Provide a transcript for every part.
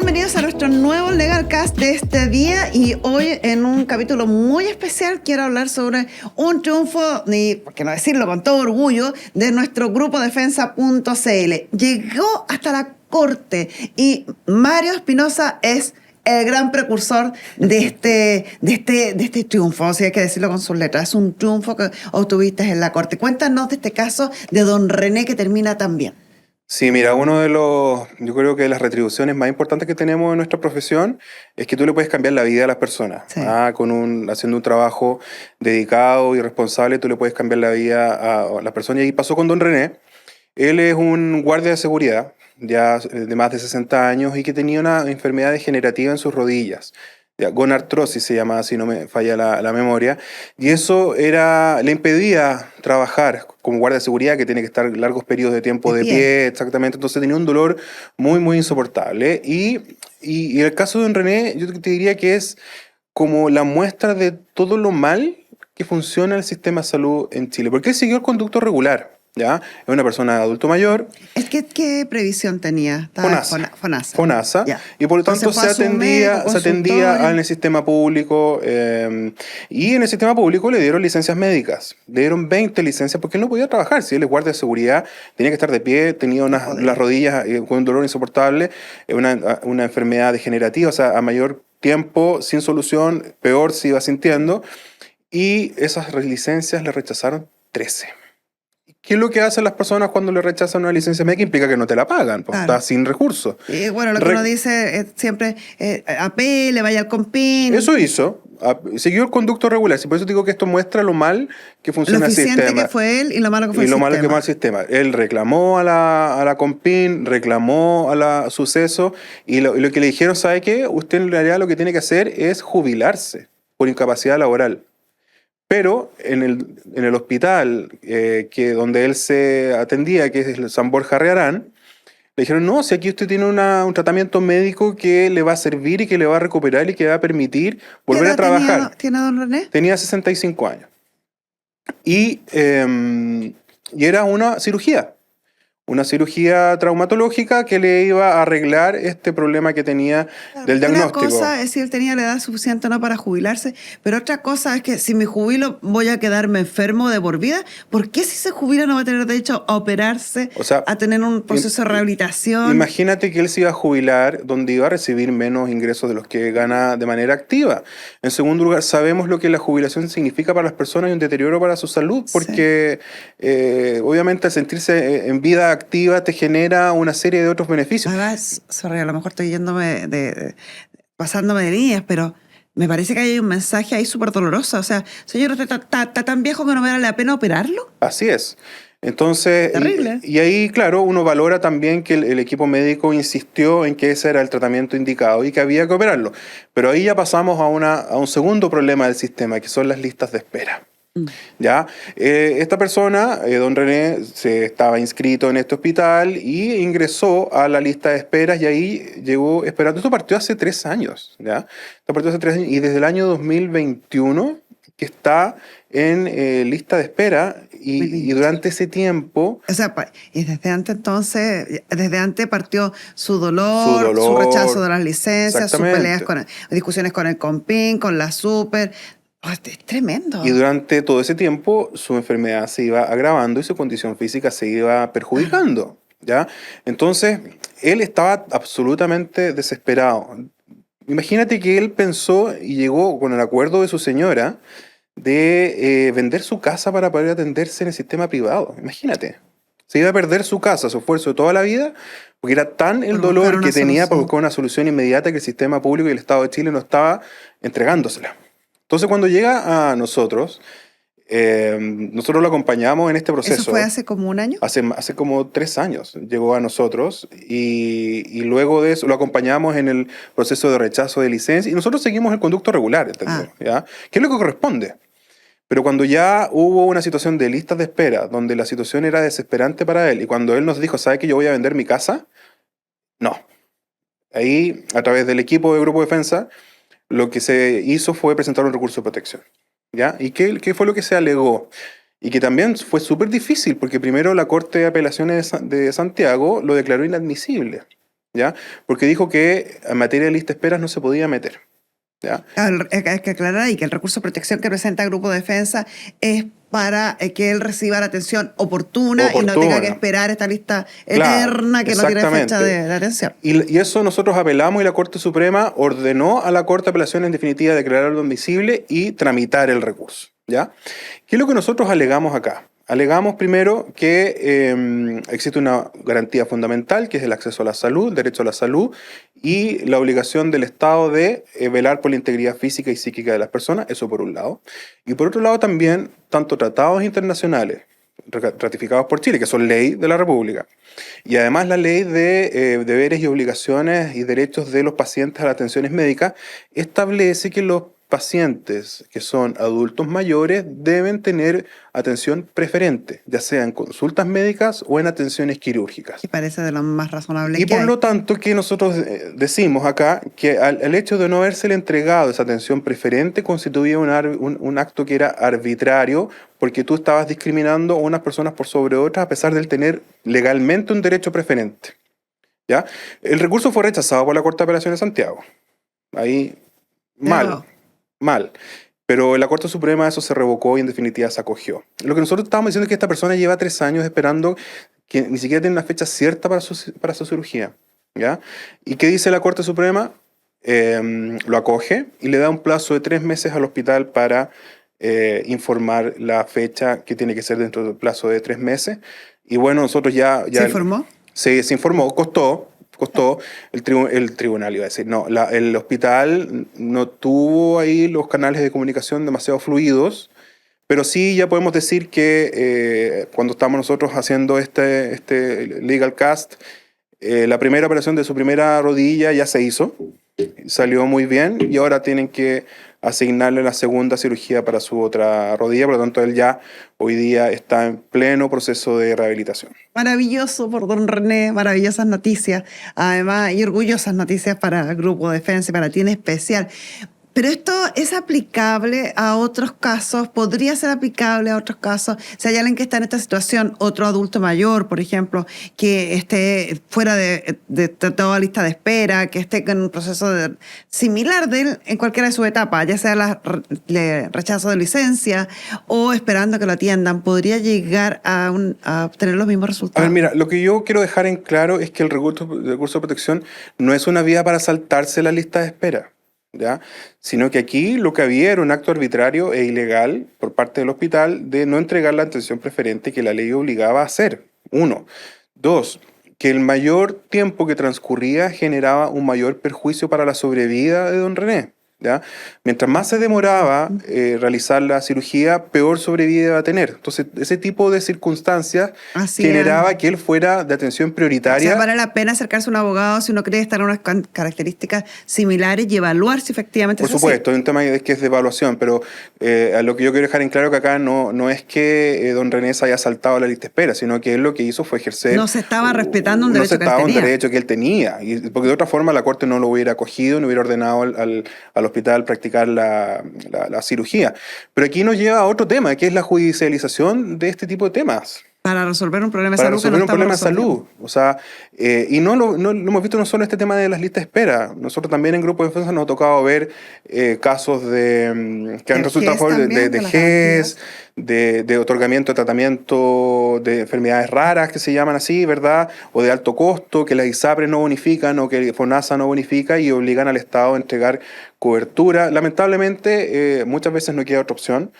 bienvenidos a nuestro nuevo Legalcast de este día, y hoy en un capítulo muy especial quiero hablar sobre un triunfo, y por qué no decirlo con todo orgullo, de nuestro grupo Defensa.cl. Llegó hasta la Corte y Mario Espinosa es el gran precursor de este triunfo, o sea, hay que decirlo con sus letras. Es un triunfo que obtuviste en la Corte. Cuéntanos de este caso de don René que termina tan bien. Sí, mira, yo creo que las retribuciones más importantes que tenemos en nuestra profesión es que tú le puedes cambiar la vida a las personas. Sí. Haciendo un trabajo dedicado y responsable, tú le puedes cambiar la vida a las personas. Y ahí pasó con don René. Él es un guardia de seguridad, ya de más de 60 años, y que tenía una enfermedad degenerativa en sus rodillas. Gonartrosis se llama, si no me falla la memoria, y eso le impedía trabajar como guardia de seguridad, que tiene que estar largos periodos de tiempo de pie, exactamente. Entonces tenía un dolor muy, muy insoportable. Y el caso de don René, yo te diría que es como la muestra de todo lo mal que funciona el sistema de salud en Chile, porque él siguió el conducto regular. ¿Ya? Es una persona adulto mayor. ¿Qué previsión tenía? FONASA. Ya. Y por lo tanto se atendía en el sistema público, y en el sistema público le dieron licencias médicas. Le dieron 20 licencias porque él no podía trabajar. Si él es guardia de seguridad, tenía que estar de pie, tenía las rodillas con un dolor insoportable, una enfermedad degenerativa, o sea, a mayor tiempo, sin solución, peor se iba sintiendo. Y esas licencias le rechazaron 13. ¿Qué es lo que hacen las personas cuando le rechazan una licencia médica? Implica que no te la pagan, porque estás sin recursos. Y bueno, lo que uno dice es siempre apele, vaya al COMPIN. Eso hizo, siguió el conducto regular. Por eso digo que esto muestra lo mal que funciona el sistema. Lo eficiente que fue él y lo malo que fue el sistema. Y lo malo que fue el sistema. Él reclamó a la COMPIN, reclamó a la Suceso, y lo que le dijeron, ¿sabe qué? Usted en realidad lo que tiene que hacer es jubilarse por incapacidad laboral. Pero en el hospital donde él se atendía, que es el San Borja Rearán, le dijeron, no, si aquí usted tiene un tratamiento médico que le va a servir y que le va a recuperar y que va a permitir volver a trabajar. ¿Tiene don René? Tenía 65 años. Y era una cirugía traumatológica que le iba a arreglar este problema que tenía del diagnóstico. Una cosa es si él tenía la edad suficiente o no para jubilarse, pero otra cosa es que si me jubilo voy a quedarme enfermo de por vida. ¿Por qué si se jubila no va a tener derecho a operarse, a tener un proceso de rehabilitación? Imagínate que él se iba a jubilar donde iba a recibir menos ingresos de los que gana de manera activa. En segundo lugar, sabemos lo que la jubilación significa para las personas y un deterioro para su salud, porque obviamente al sentirse en vida activa te genera una serie de otros beneficios. Sorry, a lo mejor estoy pasándome de líneas, pero me parece que hay un mensaje ahí súper doloroso. O sea, señor, ¿usted está tan viejo que no me vale la pena operarlo? Así es. Entonces, terrible. Y ahí, claro, uno valora también que el equipo médico insistió en que ese era el tratamiento indicado y que había que operarlo. Pero ahí ya pasamos a un segundo problema del sistema, que son las listas de espera. ¿Ya? Esta persona, don René, se estaba inscrito en este hospital y ingresó a la lista de esperas, y ahí llegó esperando. Esto partió hace 3 años, ¿ya? Esto partió hace 3 años, y desde el año 2021 que está en lista de espera, y durante ese tiempo... O sea, y desde antes partió su dolor, su rechazo de las licencias, sus peleas discusiones con el COMPIN, con la Super... Es tremendo. Y durante todo ese tiempo su enfermedad se iba agravando y su condición física se iba perjudicando, ¿ya? Entonces, él estaba absolutamente desesperado. Imagínate que él pensó y llegó con el acuerdo de su señora de vender su casa para poder atenderse en el sistema privado. Imagínate. Se iba a perder su casa, su esfuerzo de toda la vida, porque era tan el dolor que tenía para buscar una solución inmediata que el sistema público y el Estado de Chile no estaba entregándosela. Entonces, cuando llega a nosotros, nosotros lo acompañamos en este proceso. ¿Eso fue hace como un año? Hace como 3 años llegó a nosotros, y luego de eso lo acompañamos en el proceso de rechazo de licencia, y nosotros seguimos el conducto regular, ¿ya? ¿Qué es lo que corresponde? Pero cuando ya hubo una situación de listas de espera, donde la situación era desesperante para él, y cuando él nos dijo, ¿sabe que yo voy a vender mi casa? No. Ahí, a través del equipo de Grupo Defensa, lo que se hizo fue presentar un recurso de protección, ¿ya? ¿Y qué fue lo que se alegó? Y que también fue súper difícil, porque primero la Corte de Apelaciones de Santiago lo declaró inadmisible, ¿ya? Porque dijo que en materia de lista de esperas no se podía meter, ¿ya? Hay que aclarar ahí que el recurso de protección que presenta el Grupo de Defensa es para que él reciba la atención oportuna y no tenga que esperar esta lista eterna que no tiene fecha de atención. Y eso nosotros apelamos y la Corte Suprema ordenó a la Corte de Apelaciones en definitiva declararlo admisible y tramitar el recurso, ¿ya? ¿Qué es lo que nosotros alegamos acá? Alegamos primero que existe una garantía fundamental, que es el acceso a la salud, el derecho a la salud y la obligación del Estado de velar por la integridad física y psíquica de las personas, eso por un lado. Y por otro lado también, tanto tratados internacionales ratificados por Chile, que son ley de la República, y además la ley de deberes y obligaciones y derechos de los pacientes a las atenciones médicas, establece que los pacientes que son adultos mayores deben tener atención preferente, ya sea en consultas médicas o en atenciones quirúrgicas. Y parece de lo más razonable y que hay. Por lo tanto, que nosotros decimos acá que el hecho de no habérsele entregado esa atención preferente constituía un acto que era arbitrario, porque tú estabas discriminando a unas personas por sobre otras a pesar de tener legalmente un derecho preferente, ¿ya? El recurso fue rechazado por la Corte de Apelaciones de Santiago. Ahí, mal. Pero la Corte Suprema eso se revocó y en definitiva se acogió. Lo que nosotros estábamos diciendo es que esta persona lleva 3 años esperando, que ni siquiera tiene una fecha cierta para su cirugía, ¿ya? ¿Y qué dice la Corte Suprema? Lo acoge y le da un plazo de 3 meses al hospital para informar la fecha, que tiene que ser dentro del plazo de 3 meses. Y bueno, nosotros ya ¿Se informó? Se informó, costó el tribunal, iba a decir. No, el hospital no tuvo ahí los canales de comunicación demasiado fluidos, pero sí ya podemos decir que cuando estamos nosotros haciendo este Legal Cast, la primera operación de su primera rodilla ya se hizo, salió muy bien y ahora tienen que asignarle la segunda cirugía para su otra rodilla, por lo tanto él ya hoy día está en pleno proceso de rehabilitación. Maravilloso por don René, maravillosas noticias, además, y orgullosas noticias para el Grupo de Defensa y para ti en especial. Pero esto es aplicable a otros casos, podría ser aplicable a otros casos. Si hay alguien que está en esta situación, otro adulto mayor, por ejemplo, que esté fuera de toda lista de espera, que esté en un proceso similar de él en cualquiera de sus etapas, ya sea el rechazo de licencia o esperando que lo atiendan, podría llegar a obtener los mismos resultados. A ver, mira, lo que yo quiero dejar en claro es que el recurso de protección no es una vía para saltarse la lista de espera, ¿ya? Sino que aquí lo que había era un acto arbitrario e ilegal por parte del hospital de no entregar la atención preferente que la ley obligaba a hacer. 1. 2. Que el mayor tiempo que transcurría generaba un mayor perjuicio para la sobrevida de don René, ¿ya? Mientras más se demoraba realizar la cirugía, peor sobrevida iba a tener. Entonces, ese tipo de circunstancias generaba que él fuera de atención prioritaria. O sea, vale la pena acercarse a un abogado si uno cree estar en unas características similares y evaluar si efectivamente Por supuesto, es un tema que es de evaluación, pero a lo que yo quiero dejar en claro que acá no es que don René se haya saltado la lista de espera, sino que él lo que hizo fue ejercer... No se estaba respetando un derecho que él tenía. No se estaba un derecho que él tenía, porque de otra forma la Corte no lo hubiera acogido, no hubiera ordenado al hospital practicar la cirugía. Pero aquí nos lleva a otro tema, que es la judicialización de este tipo de temas. Para resolver un problema de salud. Para resolver un problema de salud. O sea, y no lo hemos visto no solo este tema de las listas de espera. Nosotros también en Grupo de Defensa nos ha tocado ver casos que han resultado de GES, de otorgamiento de tratamiento de enfermedades raras que se llaman así, ¿verdad? O de alto costo, que las ISAPRES no bonifican o que FONASA no bonifica y obligan al Estado a entregar cobertura. Lamentablemente, muchas veces no queda otra opción.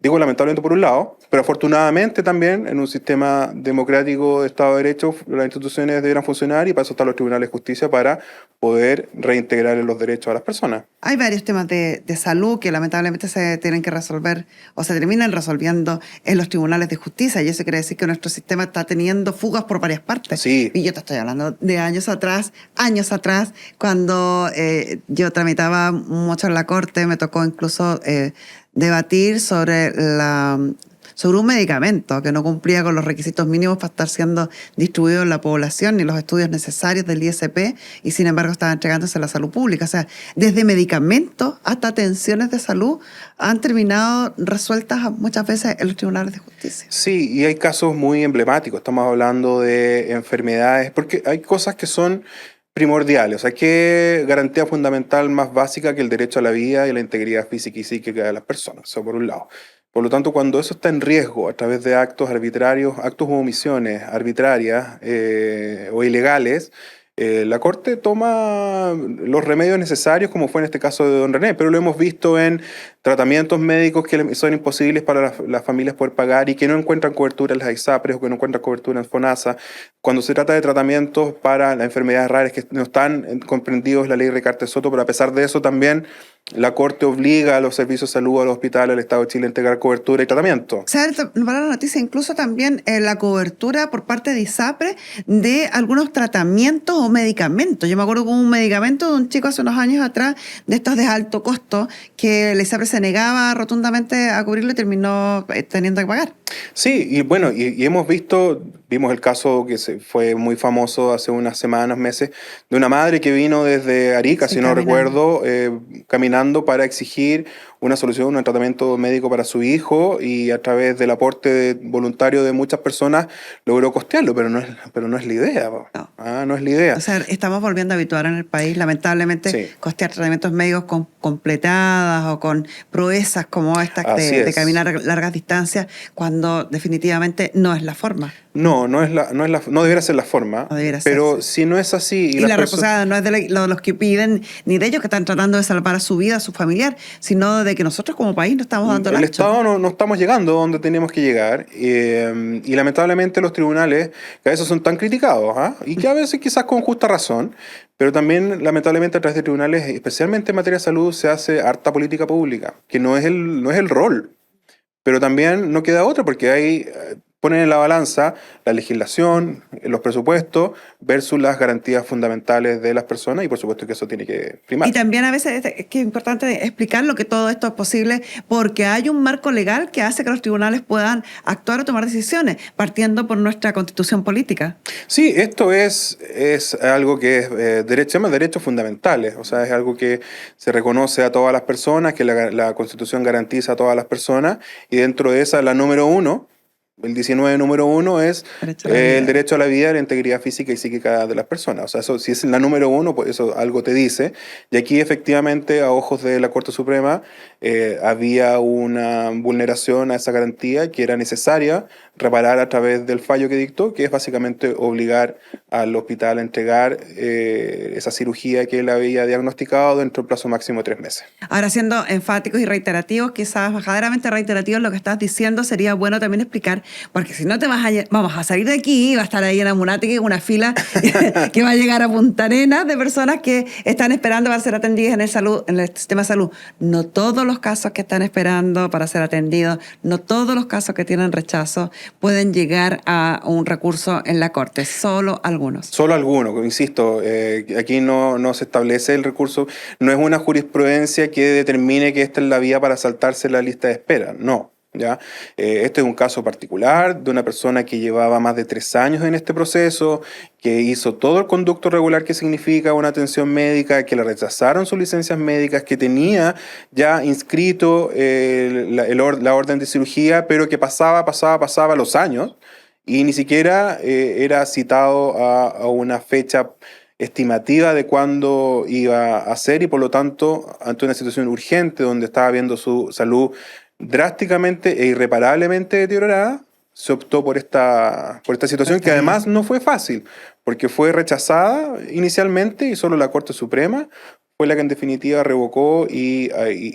Digo lamentablemente por un lado, pero afortunadamente también en un sistema democrático de Estado de Derecho las instituciones deberán funcionar y para eso están los tribunales de justicia para poder reintegrar los derechos a las personas. Hay varios temas de salud que lamentablemente se tienen que resolver o se terminan resolviendo en los tribunales de justicia y eso quiere decir que nuestro sistema está teniendo fugas por varias partes. Sí. Y yo te estoy hablando de años atrás, cuando yo tramitaba mucho en la corte, me tocó incluso debatir sobre un medicamento que no cumplía con los requisitos mínimos para estar siendo distribuido en la población ni los estudios necesarios del ISP y sin embargo estaba entregándose a la salud pública. O sea, desde medicamentos hasta atenciones de salud han terminado resueltas muchas veces en los tribunales de justicia. Sí, y hay casos muy emblemáticos. Estamos hablando de enfermedades, porque hay cosas que son primordiales. O sea, ¿qué garantía fundamental más básica que el derecho a la vida y la integridad física y psíquica de las personas? Eso por un lado. Por lo tanto, cuando eso está en riesgo a través de actos arbitrarios, actos u omisiones arbitrarias o ilegales, la Corte toma los remedios necesarios, como fue en este caso de don René, pero lo hemos visto en tratamientos médicos que son imposibles para las familias poder pagar y que no encuentran cobertura en las ISAPRES o que no encuentran cobertura en FONASA. Cuando se trata de tratamientos para las enfermedades raras que no están comprendidos en la ley Ricarte-Soto, pero a pesar de eso también la Corte obliga a los servicios de salud, a los hospitales, al Estado de Chile a entregar cobertura y tratamiento. Para la noticia, incluso también la cobertura por parte de ISAPRE de algunos tratamientos o medicamentos. Yo me acuerdo con un medicamento de un chico hace unos años atrás, de estos de alto costo, que el ISAPRE se negaba rotundamente a cubrirlo y terminó teniendo que pagar. Sí, y bueno, vimos el caso que fue muy famoso hace unas semanas, meses, de una madre que vino desde Arica, Sí, si no caminando. recuerdo, caminando para exigir una solución, un tratamiento médico para su hijo y a través del aporte voluntario de muchas personas logró costearlo, pero no es la idea. No. No es la idea. O sea, estamos volviendo a habituar en el país, lamentablemente, Sí. costear tratamientos médicos completadas o con proezas como estas de caminar largas distancias, cuando definitivamente no es la forma. No debería ser la forma, No debiera pero ser, si no es así... Y la responsabilidad no es de los que piden, ni de ellos que están tratando de salvar a su vida, a su familiar, sino de que nosotros como país no estamos dando el ancho. Estado no estamos llegando donde tenemos que llegar y lamentablemente los tribunales que a veces son tan criticados y que a veces quizás con justa razón, pero también lamentablemente a través de tribunales, especialmente en materia de salud, se hace harta política pública, que no es el rol, pero también no queda otra porque hay... Ponen en la balanza la legislación, los presupuestos versus las garantías fundamentales de las personas y por supuesto que eso tiene que primar. Y también a veces es que es importante explicarlo que todo esto es posible porque hay un marco legal que hace que los tribunales puedan actuar o tomar decisiones, partiendo por nuestra constitución política. Sí, esto es algo que es se llama derechos fundamentales, o sea, es algo que se reconoce a todas las personas, que la Constitución garantiza a todas las personas y dentro de esa la número 1. El 19 número 1 es el derecho a la vida, la integridad física y psíquica de las personas. O sea, eso, si es la número 1, pues eso algo te dice. Y aquí efectivamente, a ojos de la Corte Suprema, había una vulneración a esa garantía que era necesaria reparar a través del fallo que dictó, que es básicamente obligar al hospital a entregar esa cirugía que él había diagnosticado dentro del plazo máximo de 3 meses. Ahora, siendo enfáticos y reiterativos, quizás bajaderamente reiterativos, lo que estás diciendo sería bueno también explicar, porque si no vamos a salir de aquí, va a estar ahí en Amunátegui una fila que va a llegar a Punta Arenas de personas que están esperando para ser atendidas en el sistema de salud. No todos los casos que están esperando para ser atendidos, no todos los casos que tienen rechazo pueden llegar a un recurso en la Corte, solo algunos. Solo algunos, insisto, aquí no se establece el recurso, no es una jurisprudencia que determine que esta es la vía para saltarse la lista de espera, no. ¿Ya? Este es un caso particular de una persona que llevaba más de 3 años en este proceso, que hizo todo el conducto regular que significa una atención médica, que le rechazaron sus licencias médicas, que tenía ya inscrito la orden de cirugía, pero que pasaba los años y ni siquiera era citado a una fecha estimativa de cuándo iba a ser y por lo tanto ante una situación urgente donde estaba viendo su salud drásticamente e irreparablemente deteriorada, se optó por esta situación que además no fue fácil, porque fue rechazada inicialmente y solo la Corte Suprema fue la que en definitiva revocó y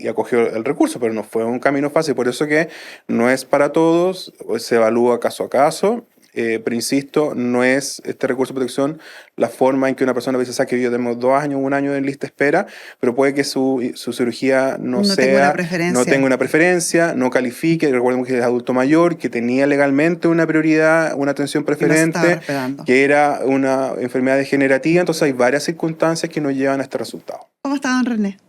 acogió el recurso, pero no fue un camino fácil, por eso que no es para todos, se evalúa caso a caso. Pero insisto, no es este recurso de protección la forma en que una persona dice que yo tengo 2 años, 1 año en lista de espera, pero puede que su cirugía no tenga una preferencia, no califique. Recuerden que es adulto mayor, que tenía legalmente una prioridad, una atención preferente, que era una enfermedad degenerativa, entonces hay varias circunstancias que nos llevan a este resultado. ¿Cómo está, don René?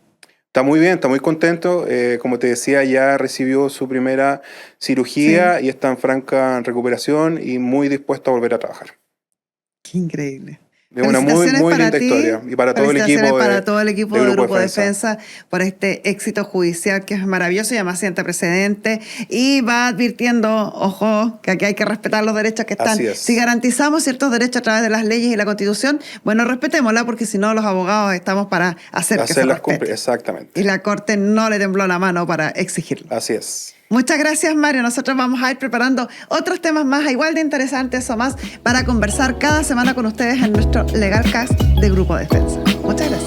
Está muy bien, está muy contento. Como te decía, ya recibió su primera cirugía y está en franca recuperación y muy dispuesto a volver a trabajar. Qué increíble. Es una muy linda historia. Y para todo el equipo de Grupo Defensa por este éxito judicial que es maravilloso y además siente precedente y va advirtiendo, ojo, que aquí hay que respetar los derechos que están. Si garantizamos ciertos derechos a través de las leyes y la Constitución, bueno, respetémosla porque si no los abogados estamos para hacer que se respete. Exactamente. Y la Corte no le tembló la mano para exigirlo. Así es. Muchas gracias, Mario. Nosotros vamos a ir preparando otros temas más, igual de interesantes o más, para conversar cada semana con ustedes en nuestro Legal Cast de Grupo Defensa. Muchas gracias.